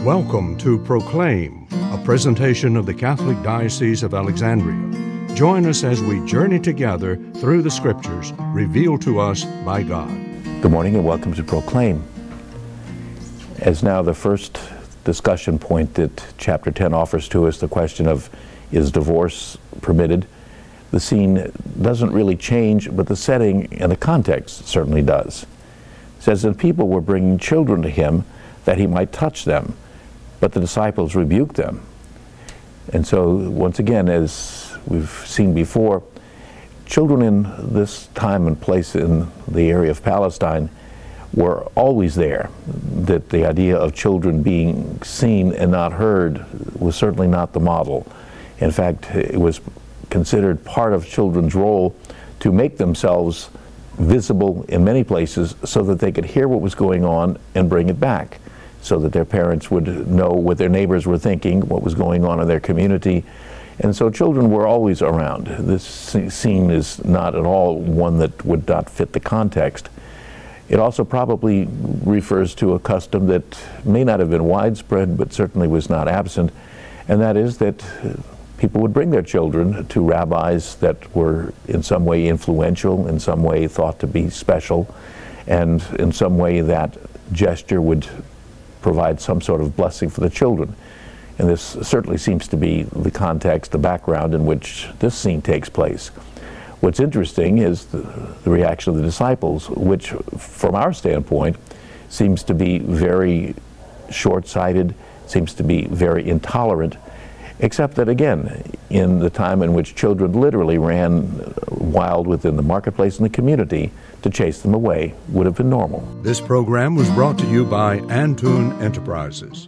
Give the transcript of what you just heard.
Welcome to Proclaim, a presentation of the Catholic Diocese of Alexandria. Join us as we journey together through the Scriptures revealed to us by God. Good morning and welcome to Proclaim. As now the first discussion point that Chapter 10 offers to us, the question of, is divorce permitted? The scene doesn't really change, but the setting and the context certainly does. It says that people were bringing children to him that he might touch them, but the disciples rebuked them. And so, once again, as we've seen before, children in this time and place in the area of Palestine were always there. That the idea of children being seen and not heard was certainly not the model. In fact, it was considered part of children's role to make themselves visible in many places so that they could hear what was going on and bring it back, so that their parents would know what their neighbors were thinking, what was going on in their community. And so children were always around. This scene is not at all one that would not fit the context. It also probably refers to a custom that may not have been widespread, but certainly was not absent, and that is that people would bring their children to rabbis that were in some way influential, in some way thought to be special, and in some way that gesture would provide some sort of blessing for the children. And this certainly seems to be the context, the background in which this scene takes place. What's interesting is the reaction of the disciples, which from our standpoint seems to be very short-sighted, seems to be very intolerant, except that again, in the time in which children literally ran wild within the marketplace and the community, to chase them away would have been normal. This program was brought to you by Antoon Enterprises.